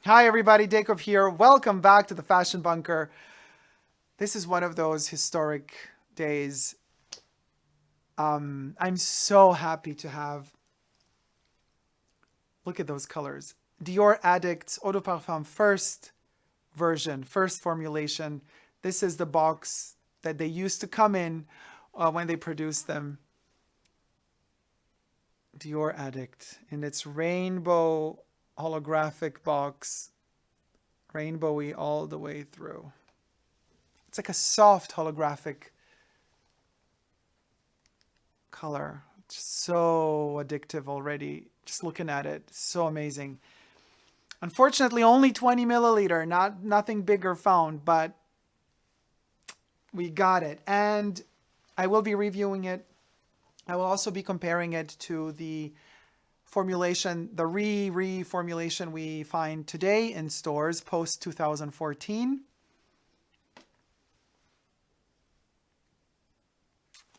Hi everybody, Dacob here. Welcome back to the Fashion Bunker. This is one of those historic days. I'm so happy to have, look at those colors. Dior ADDICT Eau de Parfum first version, first formulation. This is the box that they used to come in when they produced them. Dior ADDICT in its rainbow holographic box, rainbowy all the way through. It's like a soft holographic color. Just so addictive already. Just looking at it, so amazing. Unfortunately, only 20 milliliter, nothing bigger found, but we got it. And I will be reviewing it. I will also be comparing it to the formulation, the reformulation we find today in stores post 2014.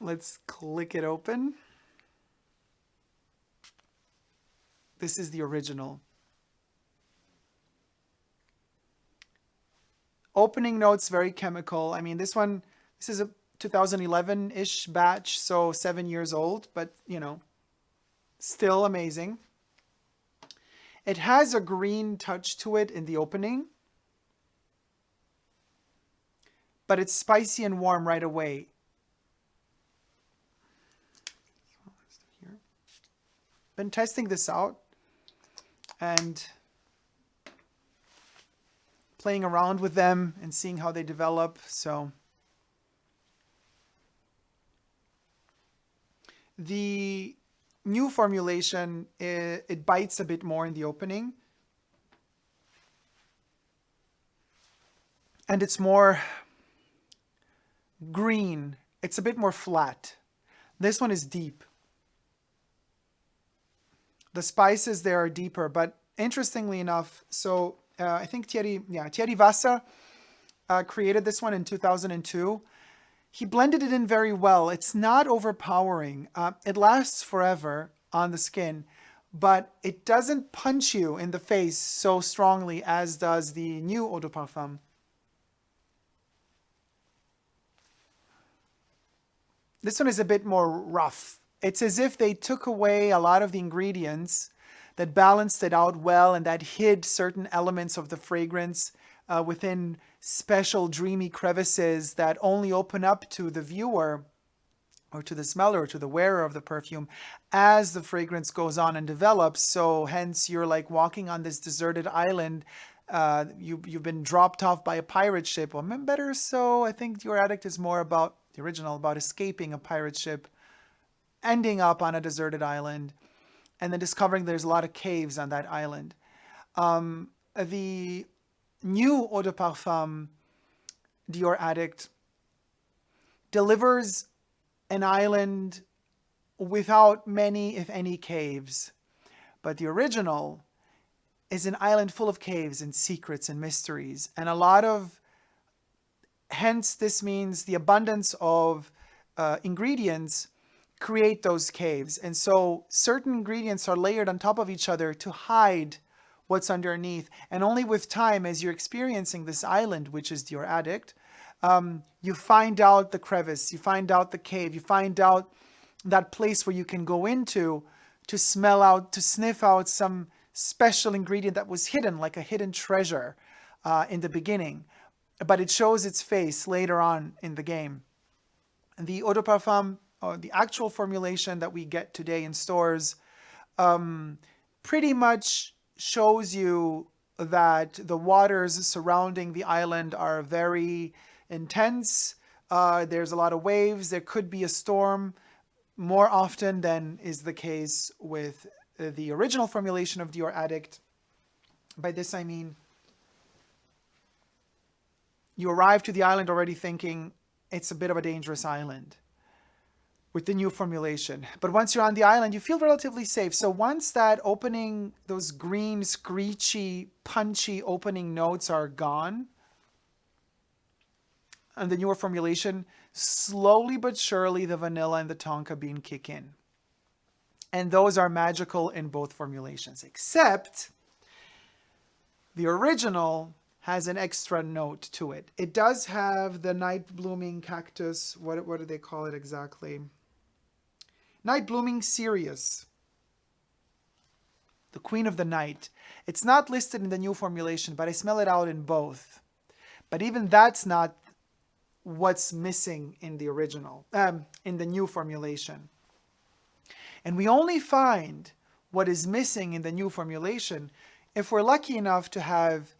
Let's click it open. This is the original. Opening notes, very chemical. I mean, this is a 2011-ish batch, so 7 years old, but you know, still amazing. It has a green touch to it in the opening, but it's spicy and warm right away. Been testing this out and playing around with them and seeing how they develop. So the new formulation, it bites a bit more in the opening. And it's more green. It's a bit more flat. This one is deep. The spices there are deeper, but interestingly enough, so I think Thierry Wasser created this one in 2002. He blended it in very well. It's not overpowering. It lasts forever on the skin, but it doesn't punch you in the face so strongly as does the new Eau de Parfum. This one is a bit more rough. It's as if they took away a lot of the ingredients that balanced it out well and that hid certain elements of the fragrance within special dreamy crevices that only open up to the viewer or to the smeller or to the wearer of the perfume as the fragrance goes on and develops. So hence you're like walking on this deserted island. You've been dropped off by a pirate ship. Well, better so. I think Dior ADDICT is more about the original, about escaping a pirate ship, ending up on a deserted island, and then discovering there's a lot of caves on that island. The new Eau de Parfum, Dior ADDICT, delivers an island without many, if any, caves. But the original is an island full of caves and secrets and mysteries. And a lot of, hence this means the abundance of ingredients create those caves. And so certain ingredients are layered on top of each other to hide what's underneath. And only with time, as you're experiencing this island, which is Dior ADDICT, you find out the crevice, you find out the cave, you find out that place where you can go into to smell out, to sniff out some special ingredient that was hidden, like a hidden treasure in the beginning. But it shows its face later on in the game. And the Eau de Parfum, the actual formulation that we get today in stores, pretty much shows you that the waters surrounding the island are very intense. There's a lot of waves. There could be a storm more often than is the case with the original formulation of Dior ADDICT. By this I mean you arrive to the island already thinking it's a bit of a dangerous island with the new formulation. But once you're on the island, you feel relatively safe. So once that opening, those green, screechy, punchy opening notes are gone, and the newer formulation, slowly but surely the vanilla and the tonka bean kick in. And those are magical in both formulations, except The original has an extra note to it. It does have the night blooming cactus. What do they call it exactly? Night blooming cereus. The queen of the night. It's not listed in the new formulation, but I smell it out in both. But even that's not what's missing in the original, in the new formulation. And we only find what is missing in the new formulation if we're lucky enough to have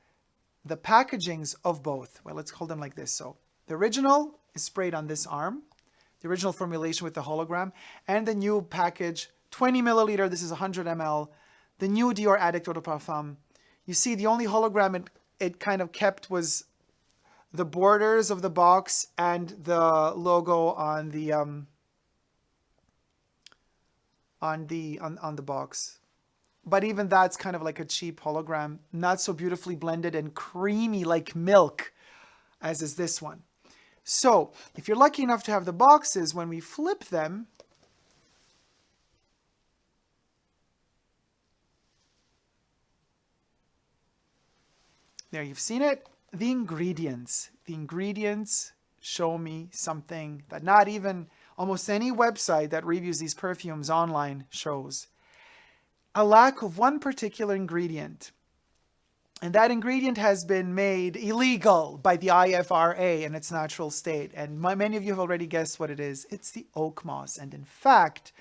the packagings of both. Well, let's call them like this. So the original is sprayed on this arm, the original formulation with the hologram, and the new package, 20 milliliter, this is 100 ml, the new Dior ADDICT Eau de Parfum. You see, the only hologram it kind of kept was the borders of the box and the logo on the box. But even that's kind of like a cheap hologram, not so beautifully blended and creamy like milk as is this one. So if you're lucky enough to have the boxes, when we flip them, there, you've seen it. The ingredients show me something that not even almost any website that reviews these perfumes online shows. A lack of one particular ingredient. And that ingredient has been made illegal by the IFRA in its natural state. And many of you have already guessed what it is. It's the oak moss. And in fact,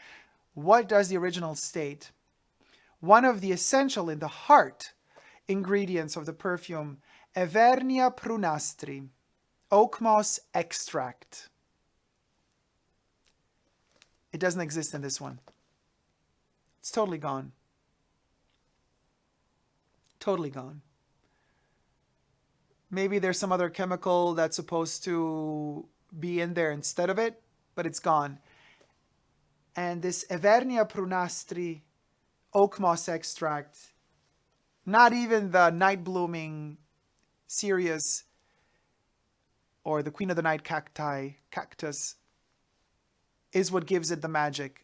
what does the original state? One of the essential in the heart ingredients of the perfume, Evernia prunastri, oak moss extract. It doesn't exist in this one. It's totally gone. Totally gone. Maybe there's some other chemical that's supposed to be in there instead of it, but it's gone. And this Evernia prunastri oak moss extract, not even the night blooming cereus or the queen of the night cactus is what gives it the magic.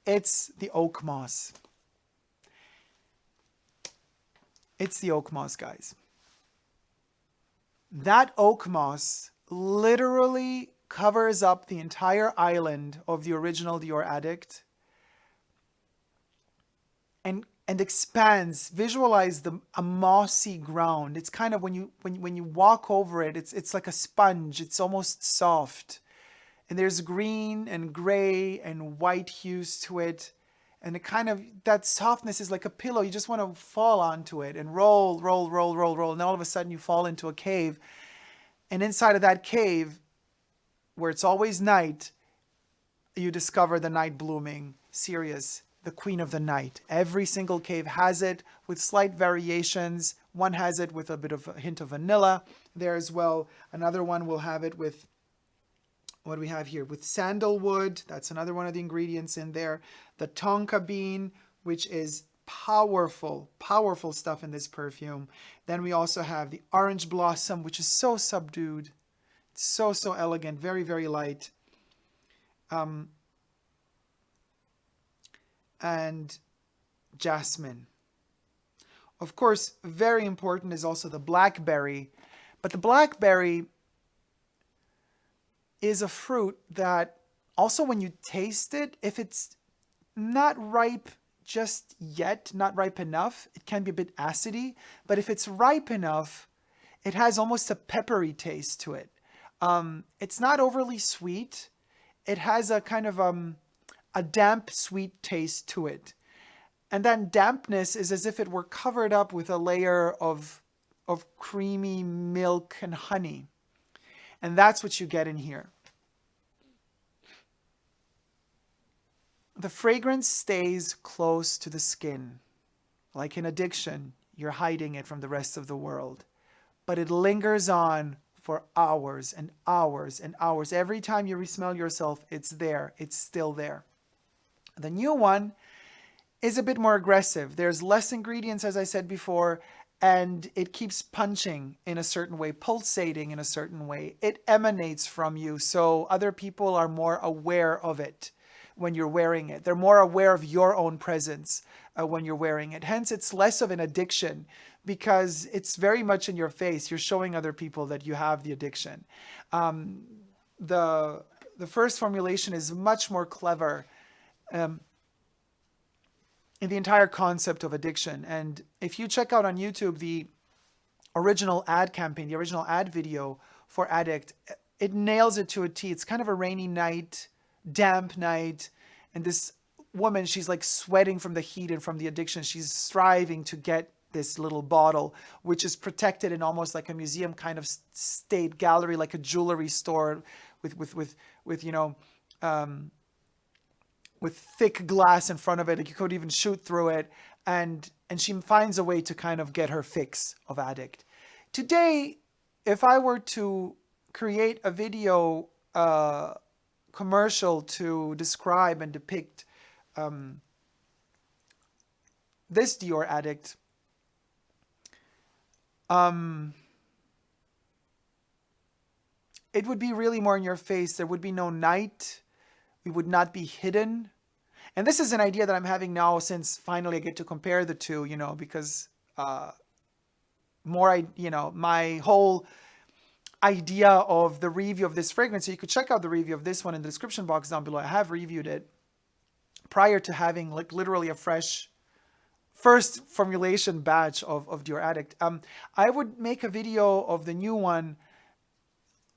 It's the oak moss. It's the oak moss, guys. That oak moss literally covers up the entire island of the original Dior ADDICT and expands. Visualize a mossy ground. It's kind of when you walk over it, it's like a sponge. It's almost soft. And there's green and gray and white hues to it. And it kind of, that softness is like a pillow. You just want to fall onto it and roll. And then all of a sudden you fall into a cave. And inside of that cave, where it's always night, you discover the night blooming cereus, the queen of the night. Every single cave has it with slight variations. One has it with a bit of a hint of vanilla there as well. Another one will have it with, what do we have here? With sandalwood. That's another one of the ingredients in there. The tonka bean, which is powerful stuff in this perfume. Then we also have the orange blossom, which is so subdued. So elegant. Very, very light. And jasmine. Of course, very important is also the blackberry. But the blackberry is a fruit that also when you taste it, if it's not ripe just yet, not ripe enough, it can be a bit acidy. But if it's ripe enough, it has almost a peppery taste to it. It's not overly sweet. It has a kind of a damp, sweet taste to it. And then dampness is as if it were covered up with a layer of creamy milk and honey. And that's what you get in here. The fragrance stays close to the skin. Like in addiction, you're hiding it from the rest of the world. But it lingers on for hours and hours and hours. Every time you re-smell yourself, it's there. It's still there. The new one is a bit more aggressive. There's less ingredients, as I said before, and it keeps punching in a certain way, pulsating in a certain way. It emanates from you, so other people are more aware of it when you're wearing it. They're more aware of your own presence when you're wearing it. Hence, it's less of an addiction because it's very much in your face. You're showing other people that you have the addiction. Um, the first formulation is much more clever um, in the entire concept of addiction. And if you check out on YouTube the original ad campaign, the original ad video for Addict, it nails it to a T. It's kind of a rainy night, damp night, and this woman, she's like sweating from the heat and from the addiction. She's striving to get this little bottle, which is protected in almost like a museum kind of state gallery, like a jewelry store with you know, with thick glass in front of it. Like you could even shoot through it. And she finds a way to kind of get her fix of Addict. Today, if I were to create a video commercial to describe and depict this Dior Addict, it would be really more in your face. There would be no night. We would not be hidden. And this is an idea that I'm having now since finally I get to compare the two, you know, because my whole idea of the review of this fragrance, so you could check out the review of this one in the description box down below. I have reviewed it prior to having like literally a fresh first formulation batch of Dior Addict. I would make a video of the new one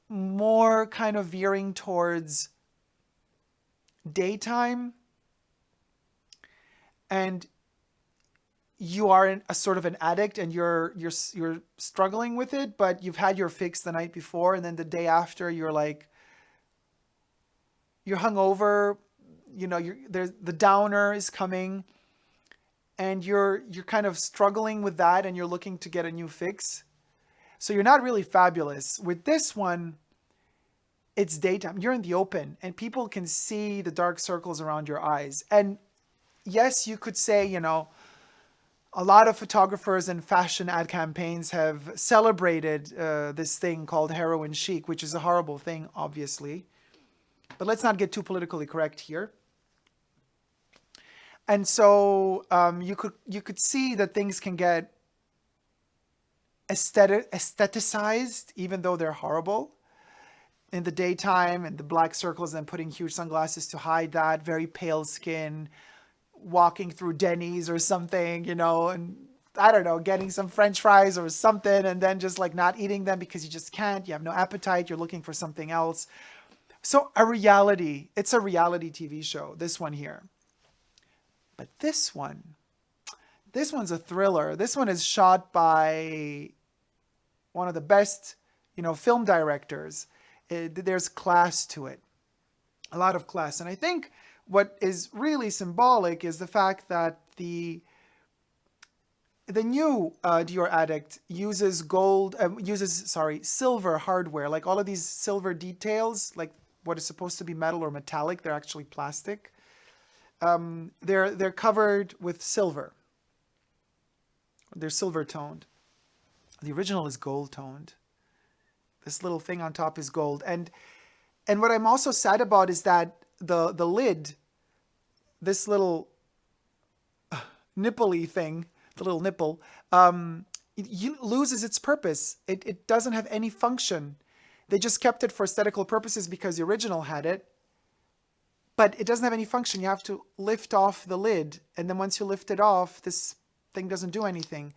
more kind of veering towards daytime, and you are a sort of an addict and you're struggling with it, but you've had your fix the night before, and then the day after you're hungover, you know, the downer is coming, and you're kind of struggling with that, and you're looking to get a new fix. So you're not really fabulous. With this one, it's daytime. You're in the open, and people can see the dark circles around your eyes. And yes, you could say, you know, a lot of photographers and fashion ad campaigns have celebrated this thing called heroin chic, which is a horrible thing, obviously. But let's not get too politically correct here. And so you could see that things can get aestheticized, even though they're horrible. In the daytime, and the black circles, and putting huge sunglasses to hide that, very pale skin, walking through Denny's or something, you know, and I don't know, getting some French fries or something, and then just like not eating them because you just can't, you have no appetite, you're looking for something else. So it's a reality TV show, this one here. But this one's a thriller. This one is shot by one of the best, you know, film directors. There's class to it, a lot of class. And I think what is really symbolic is the fact that the new Dior Addict uses silver hardware, like all of these silver details, like what is supposed to be metal or metallic, they're actually plastic. They're covered with silver. They're silver toned. The original is gold toned. This little thing on top is gold. And what I'm also sad about is that the lid, this little nipple-y thing, the little nipple, it loses its purpose. It doesn't have any function. They just kept it for aesthetical purposes because the original had it. But it doesn't have any function. You have to lift off the lid. And then once you lift it off, this thing doesn't do anything.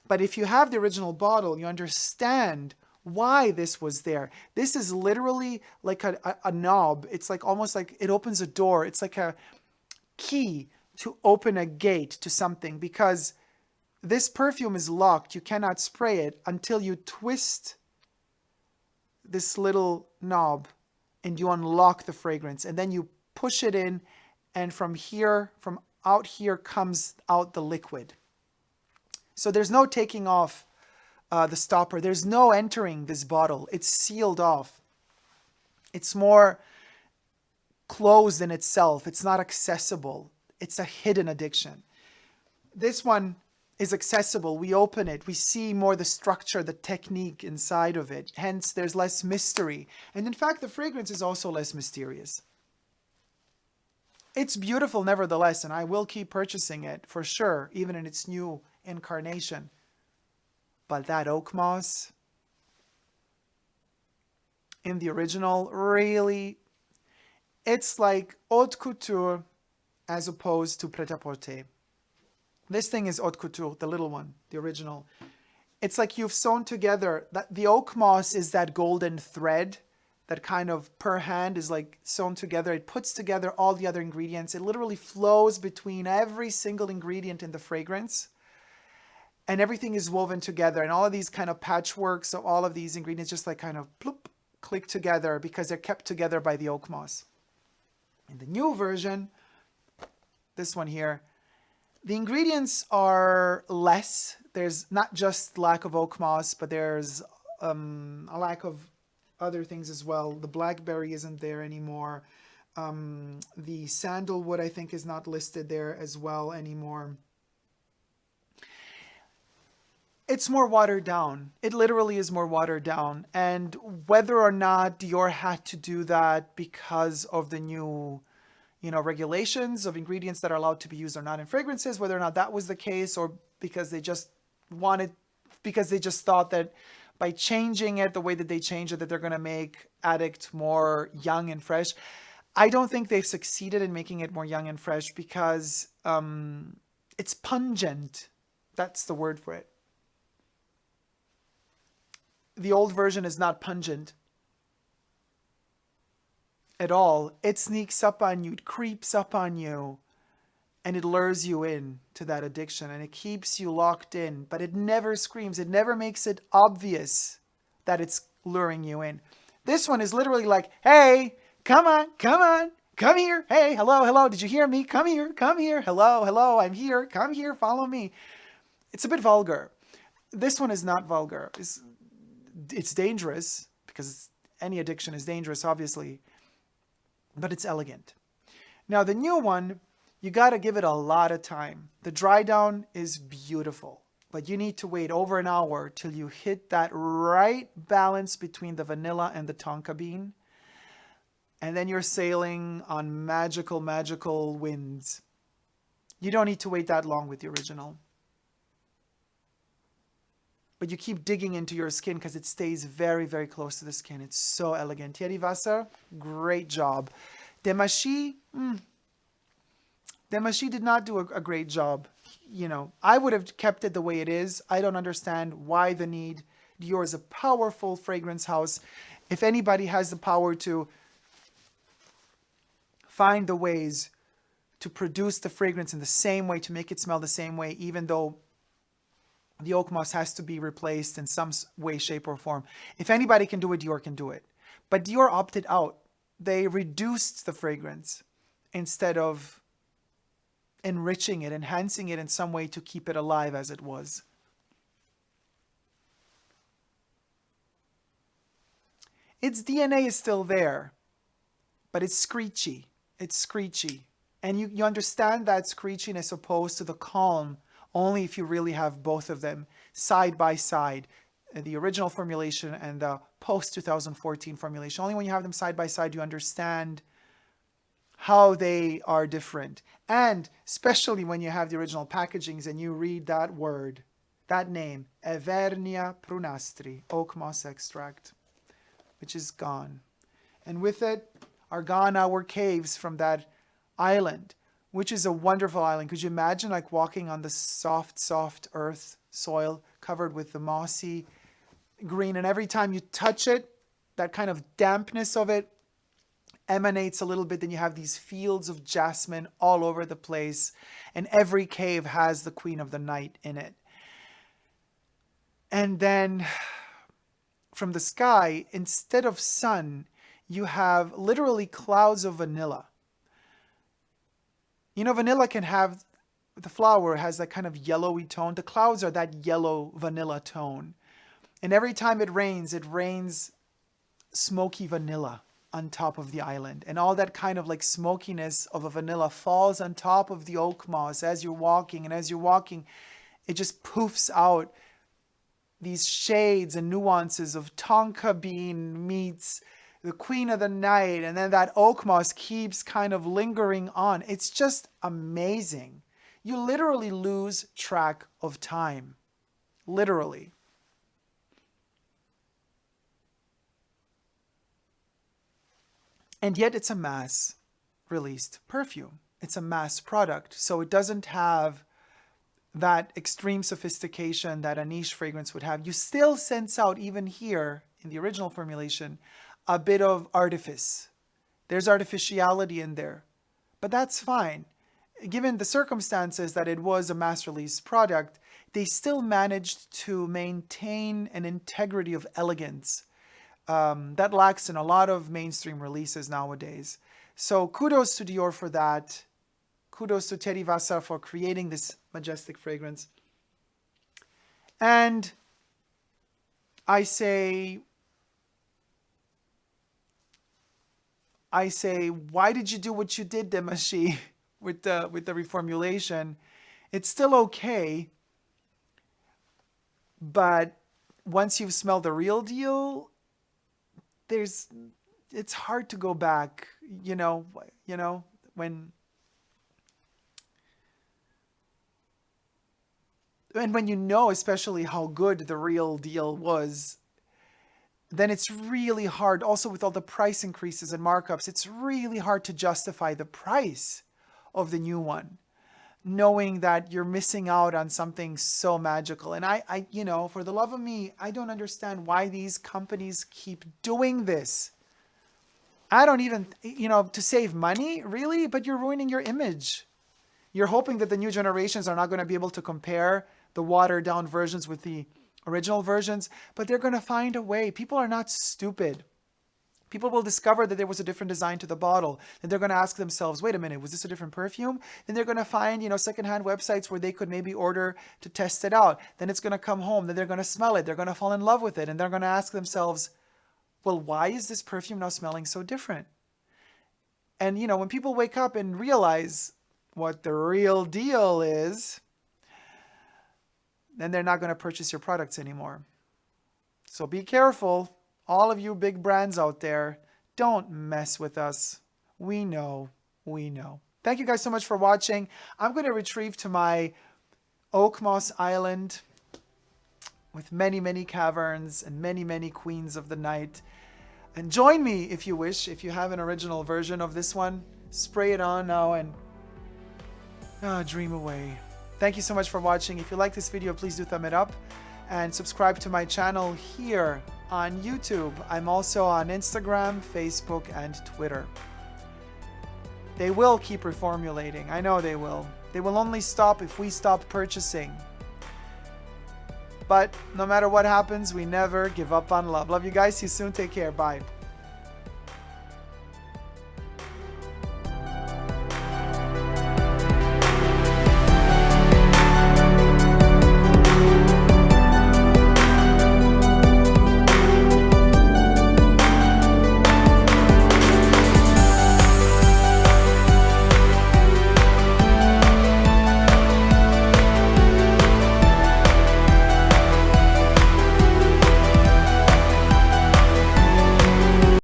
But if you have the original bottle, you understand why this was there. This is literally like a knob. It's like almost like it opens a door. It's like a key to open a gate to something, because this perfume is locked. You cannot spray it until you twist this little knob and you unlock the fragrance, and then you push it in, and from out here comes out the liquid. So there's no taking off the stopper. There's no entering this bottle. It's sealed off. It's more closed in itself. It's not accessible. It's a hidden addiction. This one is accessible. We open it. We see more the structure, the technique inside of it. Hence, there's less mystery. And in fact, the fragrance is also less mysterious. It's beautiful nevertheless, and I will keep purchasing it for sure, even in its new incarnation. But that oak moss in the original, really, it's like haute couture as opposed to pret-à-porter. This thing is haute couture, the little one, the original. It's like you've sewn together, that the oak moss is that golden thread that kind of per hand is like sewn together. It puts together all the other ingredients. It literally flows between every single ingredient in the fragrance. And everything is woven together. And all of these kind of patchworks of all of these ingredients just like kind of bloop, click together because they're kept together by the oak moss. In the new version, this one here, the ingredients are less. There's not just lack of oak moss, but there's a lack of other things as well. The blackberry isn't there anymore. The sandalwood, I think, is not listed there as well anymore. It's more watered down. It literally is more watered down. And whether or not Dior had to do that because of the new, regulations of ingredients that are allowed to be used or not in fragrances, whether or not that was the case, or because they just thought that by changing it the way that they change it, that they're going to make Addict more young and fresh. I don't think they've succeeded in making it more young and fresh because it's pungent. That's the word for it. The old version is not pungent at all. It sneaks up on you, it creeps up on you, and it lures you in to that addiction, and it keeps you locked in, but it never screams. It never makes it obvious that it's luring you in. This one is literally like, hey, come on, come here. Hey, hello, did you hear me? Come here, hello, I'm here, come here, follow me. It's a bit vulgar. This one is not vulgar. It's dangerous, because any addiction is dangerous, obviously, but it's elegant. Now, the new one, you got to give it a lot of time. The dry down is beautiful, but you need to wait over an hour till you hit that right balance between the vanilla and the tonka bean. And then you're sailing on magical, magical winds. You don't need to wait that long with the original. But you keep digging into your skin because it stays very, very close to the skin. It's so elegant. Thierry Wasser, great job. Demachi did not do a great job. I would have kept it the way it is. I don't understand why the need. Dior is a powerful fragrance house. If anybody has the power to find the ways to produce the fragrance in the same way, to make it smell the same way, even though the oak moss has to be replaced in some way, shape, or form. If anybody can do it, Dior can do it. But Dior opted out. They reduced the fragrance instead of enriching it, enhancing it in some way to keep it alive as it was. Its DNA is still there, but it's screechy. It's screechy. And you understand that screechiness opposed to the calm only if you really have both of them side by side, the original formulation and the post-2014 formulation. Only when you have them side by side, you understand how they are different. And especially when you have the original packagings and you read that word, that name, Evernia prunastri, oak moss extract, which is gone. And with it are gone our caves from that island, which is a wonderful island. Could you imagine like walking on the soft, soft earth, soil covered with the mossy green, and every time you touch it, that kind of dampness of it emanates a little bit. Then you have these fields of jasmine all over the place, and every cave has the queen of the night in it. And then from the sky, instead of sun, you have literally clouds of vanilla. Vanilla can have, the flower has that kind of yellowy tone. The clouds are that yellow vanilla tone. And every time it rains smoky vanilla on top of the island. And all that kind of like smokiness of a vanilla falls on top of the oak moss as you're walking. And as you're walking, it just poofs out these shades and nuances of tonka bean meets the queen of the night, and then that oak moss keeps kind of lingering on. It's just amazing. You literally lose track of time. Literally. And yet it's a mass released perfume. It's a mass product. So it doesn't have that extreme sophistication that a niche fragrance would have. You still sense out, even here in the original formulation, a bit of artifice. There's artificiality in there, but that's fine. Given the circumstances that it was a mass release product, they still managed to maintain an integrity of elegance that lacks in a lot of mainstream releases nowadays. So kudos to Dior for that. Kudos to Thierry Vassar for creating this majestic fragrance. And I say, why did you do what you did, Demachi, with the reformulation? It's still okay, but once you've smelled the real deal, it's hard to go back. When you know especially how good the real deal was, then it's really hard. Also, with all the price increases and markups, it's really hard to justify the price of the new one, knowing that you're missing out on something so magical. And I for the love of me, I don't understand why these companies keep doing this. I don't even, to save money, really, but you're ruining your image. You're hoping that the new generations are not going to be able to compare the watered down versions with the original versions, but they're going to find a way. People are not stupid. People will discover that there was a different design to the bottle. Then they're going to ask themselves, wait a minute, was this a different perfume? Then they're going to find, secondhand websites where they could maybe order to test it out. Then it's going to come home. Then they're going to smell it. They're going to fall in love with it. And they're going to ask themselves, well, why is this perfume now smelling so different? And, when people wake up and realize what the real deal is, then they're not going to purchase your products anymore. So be careful. All of you big brands out there, don't mess with us. We know. Thank you guys so much for watching. I'm going to retrieve to my Oak Moss Island with many, many caverns and many, many queens of the night. And join me if you wish. If you have an original version of this one, spray it on now and dream away. Thank you so much for watching. If you like this video, please do thumb it up and subscribe to my channel here on YouTube. I'm also on Instagram, Facebook, and Twitter. They will keep reformulating. I know they will. They will only stop if we stop purchasing. But no matter what happens, we never give up on love. Love you guys. See you soon. Take care. Bye.